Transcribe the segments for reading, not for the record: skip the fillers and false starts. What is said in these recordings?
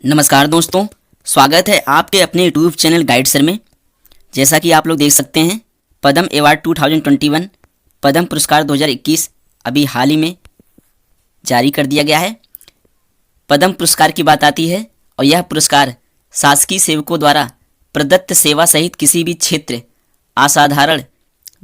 नमस्कार दोस्तों, स्वागत है आपके अपने यूट्यूब चैनल गाइड सर में। जैसा कि आप लोग देख सकते हैं, पद्म अवार्ड 2021 पद्म पुरस्कार 2021 अभी हाल ही में जारी कर दिया गया है। पद्म पुरस्कार की बात आती है और यह पुरस्कार शासकीय सेवकों द्वारा प्रदत्त सेवा सहित किसी भी क्षेत्र असाधारण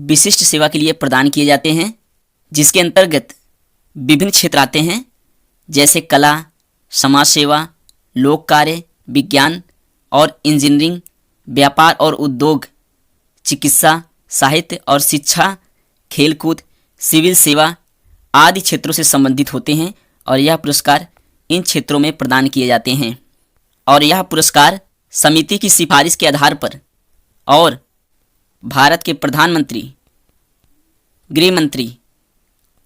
विशिष्ट सेवा के लिए प्रदान किए जाते हैं, जिसके अंतर्गत विभिन्न क्षेत्र आते हैं जैसे कला, समाज सेवा, लोक कार्य, विज्ञान और इंजीनियरिंग, व्यापार और उद्योग, चिकित्सा, साहित्य और शिक्षा, खेलकूद, सिविल सेवा आदि क्षेत्रों से संबंधित होते हैं और यह पुरस्कार इन क्षेत्रों में प्रदान किए जाते हैं। और यह पुरस्कार समिति की सिफारिश के आधार पर और भारत के प्रधानमंत्री, गृह मंत्री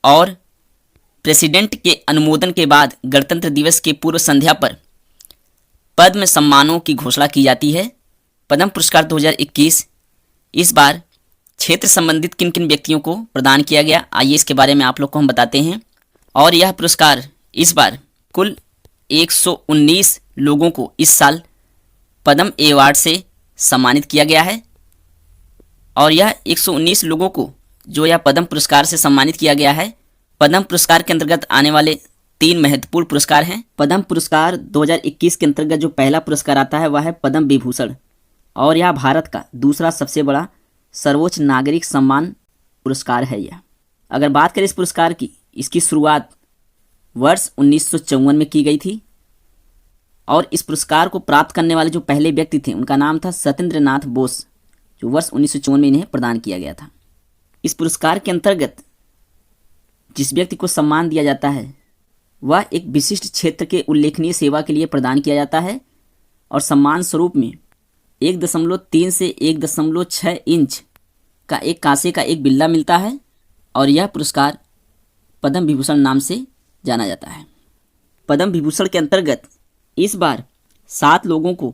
और प्रेसिडेंट के अनुमोदन के बाद गणतंत्र दिवस के पूर्व संध्या पर पद्म सम्मानों की घोषणा की जाती है। पद्म पुरस्कार 2021 इस बार क्षेत्र संबंधित किन किन व्यक्तियों को प्रदान किया गया, आइए इसके बारे में आप लोग को हम बताते हैं। और यह पुरस्कार इस बार कुल 119 लोगों को इस साल पद्म अवार्ड से सम्मानित किया गया है। और यह 119 लोगों को जो यह पद्म पुरस्कार से सम्मानित किया गया है, पद्म पुरस्कार के अंतर्गत आने वाले 3 महत्वपूर्ण पुरस्कार हैं। पद्म पुरस्कार 2021 के अंतर्गत जो पहला पुरस्कार आता है वह है पद्म विभूषण, और यह भारत का दूसरा सबसे बड़ा सर्वोच्च नागरिक सम्मान पुरस्कार है। यह अगर बात करें इस पुरस्कार की, इसकी शुरुआत वर्ष 1954 में की गई थी और इस पुरस्कार को प्राप्त करने वाले जो पहले व्यक्ति थे उनका नाम था सत्येंद्र नाथ बोस, जो वर्ष 1954 में इन्हें प्रदान किया गया था। इस पुरस्कार के अंतर्गत जिस व्यक्ति को सम्मान दिया जाता है वह एक विशिष्ट क्षेत्र के उल्लेखनीय सेवा के लिए प्रदान किया जाता है और सम्मान स्वरूप में 1.3 से 1.6 इंच का एक कांसे का एक बिल्ला मिलता है और यह पुरस्कार पद्म विभूषण नाम से जाना जाता है। पद्म विभूषण के अंतर्गत इस बार 7 लोगों को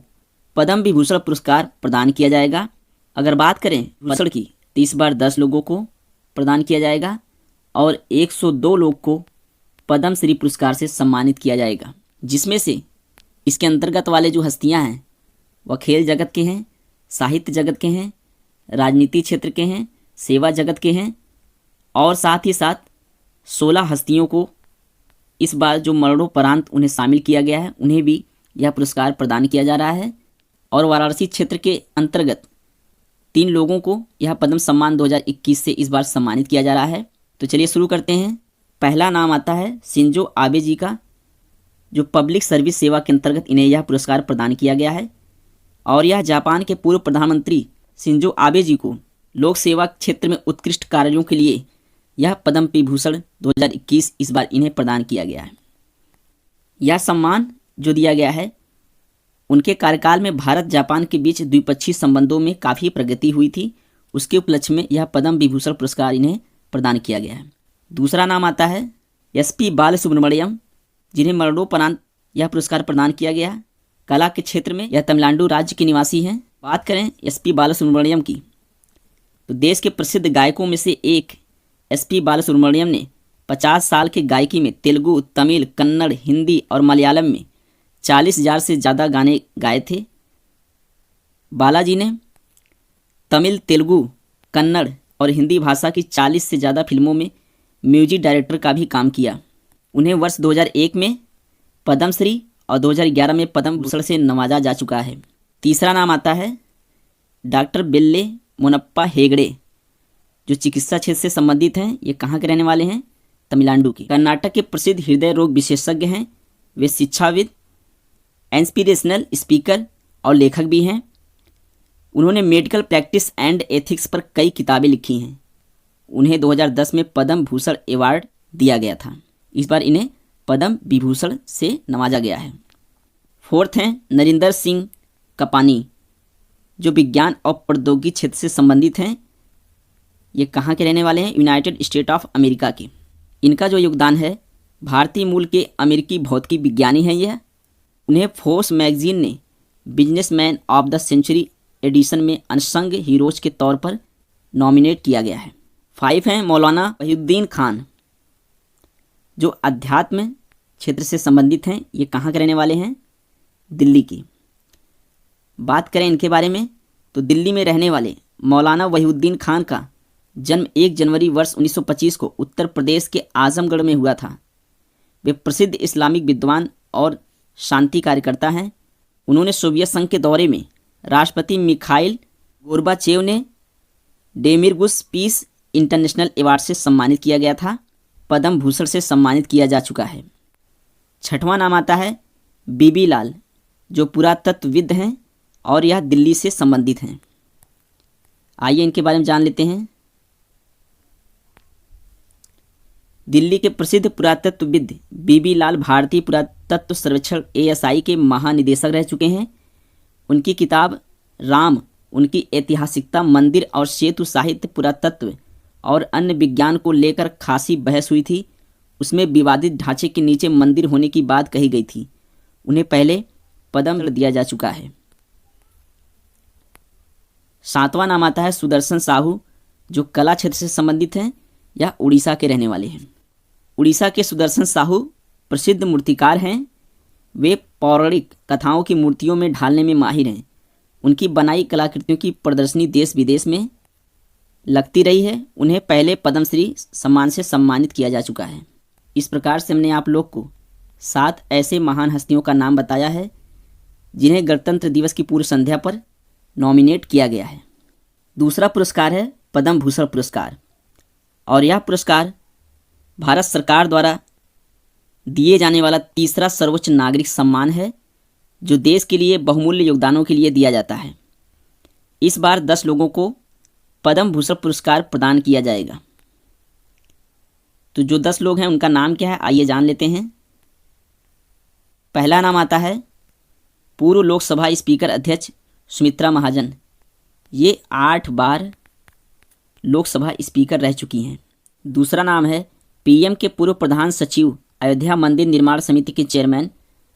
पद्म विभूषण पुरस्कार प्रदान किया जाएगा। अगर बात करें विभूषण की तो इस बार 10 लोगों को प्रदान किया जाएगा और 102 लोग को पद्म श्री पुरस्कार से सम्मानित किया जाएगा, जिसमें से इसके अंतर्गत वाले जो हस्तियां हैं वह खेल जगत के हैं, साहित्य जगत के हैं, राजनीति क्षेत्र के हैं, सेवा जगत के हैं और साथ ही साथ 16 हस्तियों को इस बार जो मरणोपरांत उन्हें शामिल किया गया है उन्हें भी यह पुरस्कार प्रदान किया जा रहा है। और वाराणसी क्षेत्र के अंतर्गत 3 लोगों को यह पद्म सम्मान 2021 से इस बार सम्मानित किया जा रहा है। तो चलिए शुरू करते हैं। पहला नाम आता है शिंजो आबे जी का, जो पब्लिक सर्विस सेवा के अंतर्गत इन्हें यह पुरस्कार प्रदान किया गया है। और यह जापान के पूर्व प्रधानमंत्री शिंजो आबे जी को लोक सेवा क्षेत्र में उत्कृष्ट कार्यों के लिए यह पद्म विभूषण 2021 इस बार इन्हें प्रदान किया गया है। यह सम्मान जो दिया गया है उनके कार्यकाल में भारत जापान के बीच द्विपक्षीय संबंधों में काफ़ी प्रगति हुई थी, उसके उपलक्ष्य में यह पद्म विभूषण पुरस्कार इन्हें प्रदान किया गया है। दूसरा नाम आता है SP बालसुब्रमण्यम, जिन्हें मरणोपरांत यह पुरस्कार प्रदान किया गया। कला के क्षेत्र में यह तमिलनाडु राज्य के निवासी हैं। बात करें SP बालसुब्रमण्यम की तो देश के प्रसिद्ध गायकों में से एक SP बालसुब्रमण्यम ने 50 साल के गायकी में तेलुगु, तमिल, कन्नड़, हिंदी और मलयालम में 40,000 से ज़्यादा गाने गाए थे। बालाजी ने तमिल, तेलुगु, कन्नड़ और हिंदी भाषा की 40 से ज़्यादा फिल्मों में म्यूजिक डायरेक्टर का भी काम किया। उन्हें वर्ष 2001 में पद्मश्री और 2011 में पद्म भूषण से नवाजा जा चुका है। तीसरा नाम आता है डॉक्टर बेल्ले मोनप्पा हेगड़े, जो चिकित्सा क्षेत्र से संबंधित हैं। ये कहाँ के रहने वाले हैं? तमिलनाडु के। कर्नाटक के प्रसिद्ध हृदय रोग विशेषज्ञ हैं। वे शिक्षाविद, इंस्पिरेशनल स्पीकर और लेखक भी हैं। उन्होंने मेडिकल प्रैक्टिस एंड एथिक्स पर कई किताबें लिखी हैं। उन्हें 2010 में पद्म भूषण अवार्ड दिया गया था। इस बार इन्हें पद्म विभूषण से नवाजा गया है। फोर्थ हैं नरिंदर सिंह कपानी, जो विज्ञान और प्रौद्योगिकी क्षेत्र से संबंधित हैं। ये कहाँ के रहने वाले हैं? यूनाइटेड स्टेट ऑफ अमेरिका के। इनका जो योगदान है, भारतीय मूल के अमेरिकी भौतिकी विज्ञानी हैं यह। उन्हें फोर्स मैगजीन ने businessman of the century edition में अनसंग हीरोज के तौर पर नॉमिनेट किया गया है। 5 हैं मौलाना वहीउद्दीन खान, जो अध्यात्म क्षेत्र से संबंधित हैं। ये कहाँ के रहने वाले हैं? दिल्ली की। बात करें इनके बारे में तो दिल्ली में रहने वाले मौलाना वहीउद्दीन खान का जन्म 1 जनवरी वर्ष 1925 को उत्तर प्रदेश के आजमगढ़ में हुआ था। वे प्रसिद्ध इस्लामिक विद्वान और शांति कार्यकर्ता हैं। उन्होंने सोवियत संघ के दौरे में राष्ट्रपति मिखाइल गोर्बाचेव ने डेमिरगुस पीस इंटरनेशनल अवार्ड से सम्मानित किया गया था। पद्म भूषण से सम्मानित किया जा चुका है। छठवां नाम आता है बीबी लाल, जो पुरातत्वविद हैं और यह दिल्ली से संबंधित हैं। आइए इनके बारे में जान लेते हैं। दिल्ली के प्रसिद्ध पुरातत्वविद बीबी लाल भारतीय पुरातत्व सर्वेक्षण ASI के महानिदेशक रह चुके हैं। उनकी किताब राम, उनकी ऐतिहासिकता, मंदिर और सेतु, साहित्य, पुरातत्व और अन्य विज्ञान को लेकर खासी बहस हुई थी। उसमें विवादित ढांचे के नीचे मंदिर होने की बात कही गई थी। उन्हें पहले पद्म दिया जा चुका है। सातवां नाम आता है सुदर्शन साहू, जो कला क्षेत्र से संबंधित हैं। यह उड़ीसा के रहने वाले हैं। उड़ीसा के सुदर्शन साहू प्रसिद्ध मूर्तिकार हैं। वे पौराणिक कथाओं की मूर्तियों में ढालने में माहिर हैं। उनकी बनाई कलाकृतियों की प्रदर्शनी देश विदेश में लगती रही है। उन्हें पहले पद्मश्री सम्मान से सम्मानित किया जा चुका है। इस प्रकार से हमने आप लोग को 7 ऐसे महान हस्तियों का नाम बताया है जिन्हें गणतंत्र दिवस की पूर्व संध्या पर नॉमिनेट किया गया है। दूसरा पुरस्कार है पद्म भूषण पुरस्कार, और यह पुरस्कार भारत सरकार द्वारा दिए जाने वाला तीसरा सर्वोच्च नागरिक सम्मान है, जो देश के लिए बहुमूल्य योगदानों के लिए दिया जाता है। इस बार 10 लोगों को पद्म भूषण पुरस्कार प्रदान किया जाएगा। तो जो 10 लोग हैं उनका नाम क्या है, आइए जान लेते हैं। पहला नाम आता है पूर्व लोकसभा स्पीकर अध्यक्ष सुमित्रा महाजन। ये 8 बार लोकसभा स्पीकर रह चुकी हैं। दूसरा नाम है PM के पूर्व प्रधान सचिव, अयोध्या मंदिर निर्माण समिति के चेयरमैन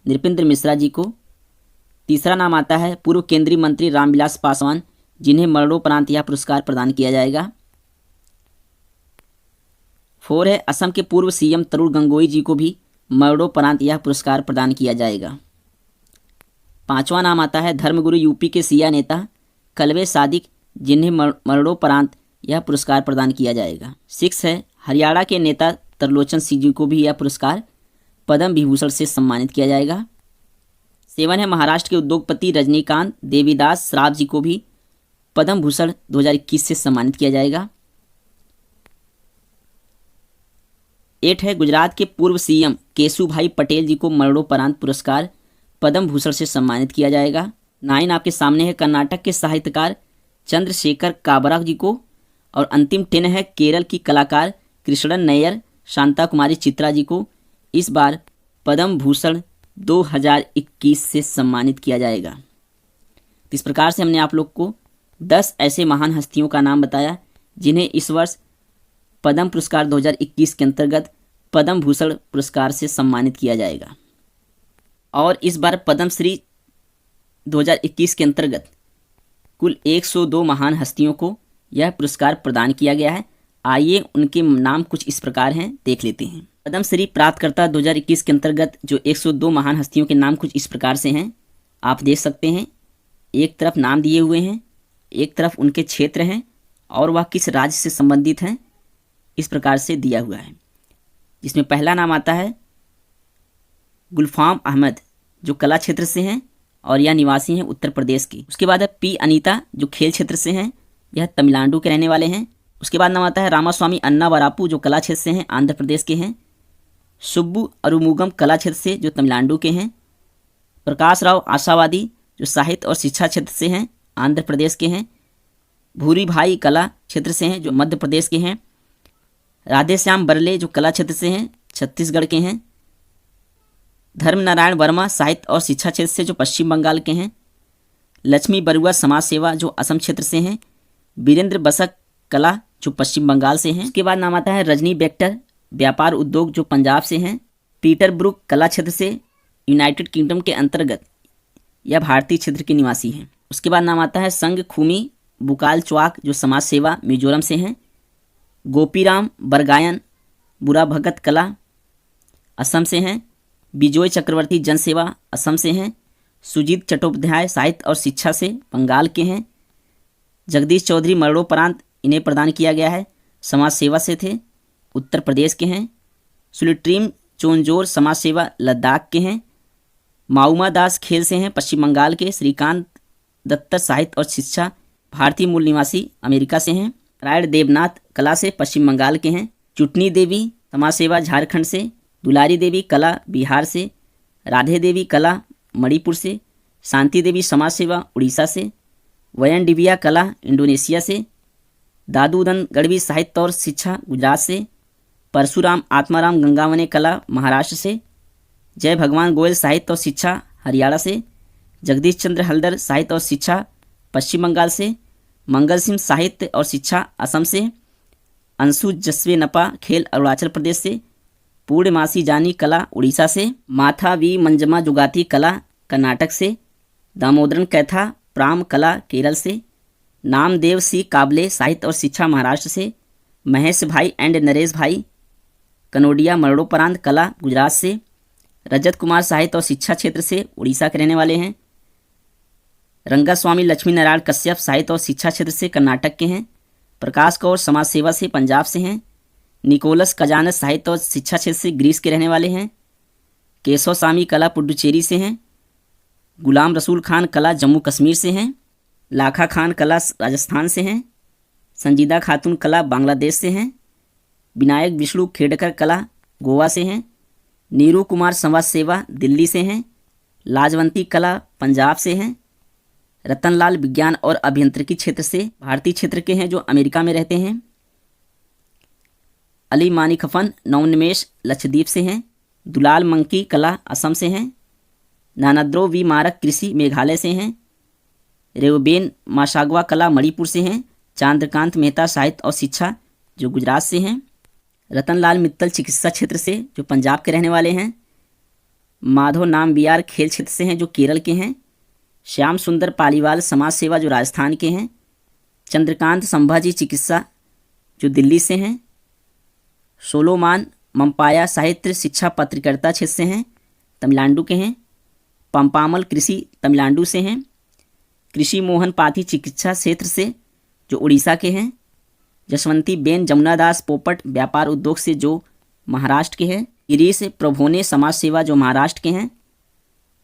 नृपेंद्र मिश्रा जी को। तीसरा नाम आता है पूर्व केंद्रीय मंत्री रामविलास पासवान, जिन्हें मरणोपरांत यह पुरस्कार प्रदान किया जाएगा। 4 है असम के पूर्व CM तरुण गंगोई जी को भी मरणोपरांत यह पुरस्कार प्रदान किया जाएगा। 5वां नाम आता है धर्मगुरु UP के सिया नेता कलवे सादिक, जिन्हें मरणोपरांत यह पुरस्कार प्रदान किया जाएगा। 6 है हरियाणा के नेता तरलोचन सिंह जी को भी यह पुरस्कार पद्म विभूषण से सम्मानित किया जाएगा। 7 है महाराष्ट्र के उद्योगपति रजनीकांत देवीदास श्राफ जी को भी पद्म भूषण 2021 से सम्मानित किया जाएगा। 8 है गुजरात के पूर्व CM केशुभाई पटेल जी को मरणोपरांत पुरस्कार पद्म भूषण से सम्मानित किया जाएगा। 9 आपके सामने है कर्नाटक के साहित्यकार चंद्रशेखर काबरा जी को, और अंतिम 10 है केरल की कलाकार कृष्णन नैयर शांता कुमारी चित्रा जी को इस बार पद्म भूषण 2021 से सम्मानित किया जाएगा। इस प्रकार से हमने आप लोग को 10 ऐसे महान हस्तियों का नाम बताया जिन्हें इस वर्ष पद्म पुरस्कार 2021 के अंतर्गत पद्म भूषण पुरस्कार से सम्मानित किया जाएगा। और इस बार पद्मश्री 2021 के अंतर्गत कुल 102 महान हस्तियों को यह पुरस्कार प्रदान किया गया है। आइए उनके नाम कुछ इस प्रकार हैं, देख लेते हैं। पद्मश्री प्राप्तकर्ता 2021 के अंतर्गत जो 102 महान हस्तियों के नाम कुछ इस प्रकार से हैं, आप देख सकते हैं। एक तरफ नाम दिए हुए हैं, एक तरफ उनके क्षेत्र हैं और वह किस राज्य से संबंधित हैं, इस प्रकार से दिया हुआ है। जिसमें पहला नाम आता है गुलफाम अहमद, जो कला क्षेत्र से हैं और यह निवासी हैं उत्तर प्रदेश की। उसके बाद है P अनीता, जो खेल क्षेत्र से हैं, यह तमिलनाडु के रहने वाले हैं। उसके बाद नाम आता है रामास्वामी अन्ना वरापू, जो कला क्षेत्र से हैं, आंध्र प्रदेश के हैं। सुब्बू अरुमुगम कला क्षेत्र से, जो तमिलनाडु के हैं। प्रकाश राव आशावादी, जो साहित्य और शिक्षा क्षेत्र से हैं, आंध्र प्रदेश के हैं। भूरी भाई कला क्षेत्र से हैं, जो मध्य प्रदेश के हैं। राधेश्याम बरले, जो कला क्षेत्र से हैं, छत्तीसगढ़ के हैं। धर्म नारायण वर्मा साहित्य और शिक्षा क्षेत्र से, जो पश्चिम बंगाल के हैं। लक्ष्मी बरुआ समाज सेवा, जो असम क्षेत्र से हैं। वीरेंद्र बसक कला, जो पश्चिम बंगाल से हैं। उसके बाद नाम आता है रजनी बेक्टर व्यापार उद्योग, जो पंजाब से हैं। पीटर ब्रुक कला क्षेत्र से, यूनाइटेड किंगडम के अंतर्गत, यह भारतीय क्षेत्र के निवासी हैं। उसके बाद नाम आता है संग खुमी बुकाल च्वाक, जो समाज सेवा मिजोरम से हैं। गोपीराम बरगायन बुरा भगत कला असम से हैं। बिजोय चक्रवर्ती जनसेवा असम से हैं। सुजीत चट्टोपाध्याय साहित्य और शिक्षा से बंगाल के हैं। जगदीश चौधरी मरणोपरांत इन्हें प्रदान किया गया है, समाज सेवा से थे, उत्तर प्रदेश के हैं। सुलिट्रीम चोंजोर समाज सेवा लद्दाख के हैं। माउमा दास खेल से हैं, पश्चिम बंगाल के। श्रीकांत दत्त साहित्य और शिक्षा भारतीय मूल निवासी अमेरिका से हैं। रायण देवनाथ कला से पश्चिम बंगाल के हैं। चुटनी देवी समाज सेवा झारखंड से। दुलारी देवी कला बिहार से। राधे देवी कला मणिपुर से। शांति देवी समाज सेवा उड़ीसा से। वयन डिबिया कला इंडोनेशिया से। दादूदन गढ़वी साहित्य और शिक्षा गुजरात से। परशुराम आत्माराम गंगावने कला महाराष्ट्र से। जय भगवान गोयल साहित्य और शिक्षा हरियाणा से। जगदीश चंद्र हल्दर साहित्य और शिक्षा पश्चिम बंगाल से। मंगल सिंह साहित्य और शिक्षा असम से। अंशु जसवे नपा खेल अरुणाचल प्रदेश से। पूर्णमासी जानी कला उड़ीसा से। माथा वी मंजमा जुगाती कला कर्नाटक से। दामोदरन कैथा प्राम कला केरल से। नामदेव सी काबले साहित्य और शिक्षा महाराष्ट्र से। महेश भाई एंड नरेश भाई कनोडिया मरणोपरांत कला गुजरात से। रजत कुमार साहित्य और शिक्षा क्षेत्र से उड़ीसा के रहने वाले हैं। रंगास्वामी लक्ष्मी नारायण कश्यप साहित्य और शिक्षा क्षेत्र से कर्नाटक के हैं। प्रकाश कौर समाज सेवा से पंजाब से हैं। निकोलस कजानस साहित्य और शिक्षा क्षेत्र से ग्रीस के रहने वाले हैं। केशव स्वामी कला पुडुचेरी से हैं। गुलाम रसूल खान कला जम्मू कश्मीर से हैं। लाखा खान कला राजस्थान से हैं। संजीदा खातून कला बांग्लादेश से हैं। विनायक विष्णु खेड़कर कला गोवा से हैं। नीरू कुमार समाज सेवा दिल्ली से हैं। लाजवंती कला पंजाब से हैं। रतनलाल विज्ञान और अभियांत्रिकी क्षेत्र से भारतीय क्षेत्र के हैं जो अमेरिका में रहते हैं। अली मानिकफन नवनिमेश लक्षद्वीप से हैं। दुलाल मंकी कला असम से हैं। नानाद्रो वी मारक कृषि मेघालय से हैं। रेवबेन माशागवा कला मणिपुर से हैं। चंद्रकांत मेहता साहित्य और शिक्षा जो गुजरात से हैं। रतनलाल मित्तल चिकित्सा क्षेत्र से जो पंजाब के रहने वाले हैं। माधव नाम बिहार खेल क्षेत्र से हैं जो केरल के हैं। श्याम सुंदर पालीवाल समाज सेवा जो राजस्थान के हैं। चंद्रकांत संभाजी चिकित्सा जो दिल्ली से हैं। सोलोमान मम्पाया साहित्य शिक्षा पत्रकारिता क्षेत्र से हैं, तमिलनाडु के हैं। पंपामल कृषि तमिलनाडु से हैं। कृषि मोहन पाथी चिकित्सा क्षेत्र से जो उड़ीसा के हैं। जसवंती बेन जमुना दास पोपट व्यापार उद्योग से जो महाराष्ट्र के हैं। गिरीश प्रभोने समाज सेवा जो महाराष्ट्र के हैं।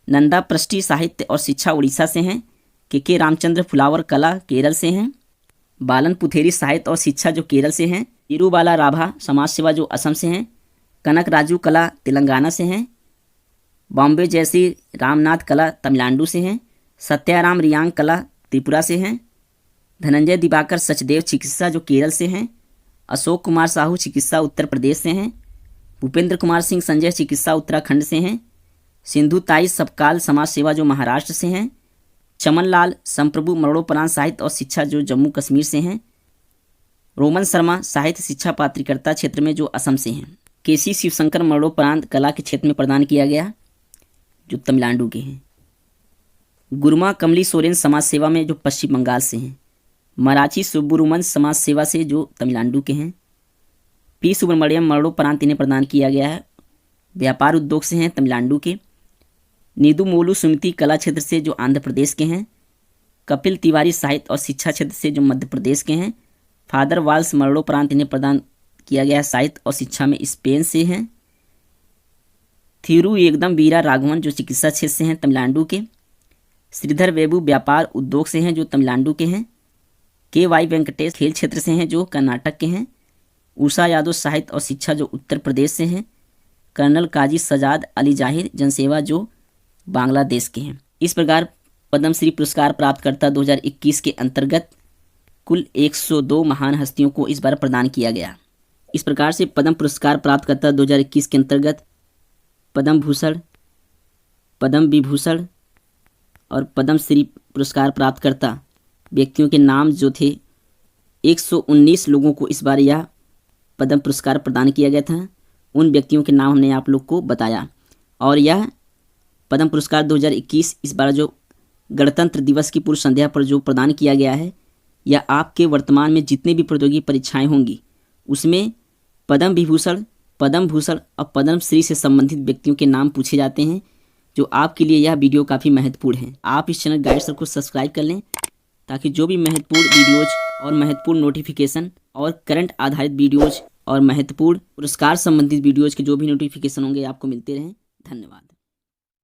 नंदा पृष्टि साहित्य और शिक्षा उड़ीसा से हैं। के रामचंद्र फुलावर कला केरल से हैं। बालन पुथेरी साहित्य और शिक्षा जो केरल से हैं। तिरुबाला राभा समाज सेवा जो असम से हैं। कनक राजू कला तेलंगाना से हैं। बॉम्बे जैसी रामनाथ कला तमिलनाडु से हैं। सत्याराम रियांग कला त्रिपुरा से हैं। धनंजय दिवाकर सचदेव चिकित्सा जो केरल से हैं। अशोक कुमार साहू चिकित्सा उत्तर प्रदेश से हैं। भूपेंद्र कुमार सिंह संजय चिकित्सा उत्तराखंड से हैं। सिंधु ताई सबकाल समाज सेवा जो महाराष्ट्र से हैं। चमन लाल संप्रभु मरणोपरांत साहित्य और शिक्षा जो जम्मू कश्मीर से हैं। रोमन शर्मा साहित्य शिक्षा पत्रकारिता क्षेत्र में जो असम से हैं। केसी शिवशंकर मरणोपरांत कला के क्षेत्र में प्रदान किया गया जो तमिलनाडु के हैं। गुरमा कमली सोरेन समाज सेवा में जो पश्चिम बंगाल से हैं। मराठी सुब्बुरुमन समाज सेवा से जो तमिलनाडु के हैं। पी सुब्रमण्यम मरणोपरांत इन्हें प्रदान किया गया है, व्यापार उद्योग से हैं तमिलनाडु के। नीदू मोलू सुमिति कला क्षेत्र से जो आंध्र प्रदेश के हैं। कपिल तिवारी साहित्य और शिक्षा क्षेत्र से जो मध्य प्रदेश के हैं। फादर वाल्स मरणोपरांत इन्हें प्रदान किया गया है साहित्य और शिक्षा में स्पेन से हैं। थिरू एकदम वीरा राघवन जो चिकित्सा क्षेत्र से हैं तमिलनाडु के। श्रीधर वेबू व्यापार उद्योग से हैं जो तमिलनाडु के हैं। के वाई वेंकटेश खेल क्षेत्र से हैं जो कर्नाटक के हैं। उषा यादव साहित्य और शिक्षा जो उत्तर प्रदेश से हैं। कर्नल काजी सजाद अली जाहिर जनसेवा जो बांग्लादेश के हैं। इस प्रकार पद्मश्री पुरस्कार प्राप्तकर्ता 2021 के अंतर्गत कुल 102 महान हस्तियों को इस बार प्रदान किया गया। इस प्रकार से पद्म पुरस्कार प्राप्तकर्ता 2021 के अंतर्गत पद्म भूषण, पद्म विभूषण और पद्मश्री पुरस्कार प्राप्तकर्ता व्यक्तियों के नाम जो थे 119 लोगों को इस बार यह पद्म पुरस्कार प्रदान किया गया था। उन व्यक्तियों के नाम हमने आप लोग को बताया। और यह पद्म पुरस्कार 2021 इस बार जो गणतंत्र दिवस की पूर्व संध्या पर जो प्रदान किया गया है, यह आपके वर्तमान में जितने भी प्रतियोगी परीक्षाएं होंगी उसमें पद्म विभूषण, पद्म भूषण और पद्मश्री से संबंधित व्यक्तियों के नाम पूछे जाते हैं। जो आपके लिए यह वीडियो काफ़ी महत्वपूर्ण है। आप इस चैनल गाइड सर को सब्सक्राइब कर लें ताकि जो भी महत्वपूर्ण वीडियोज और महत्वपूर्ण नोटिफिकेशन और करंट आधारित वीडियोज और महत्वपूर्ण पुरस्कार संबंधित वीडियोज के जो भी नोटिफिकेशन होंगे आपको मिलते रहें। धन्यवाद।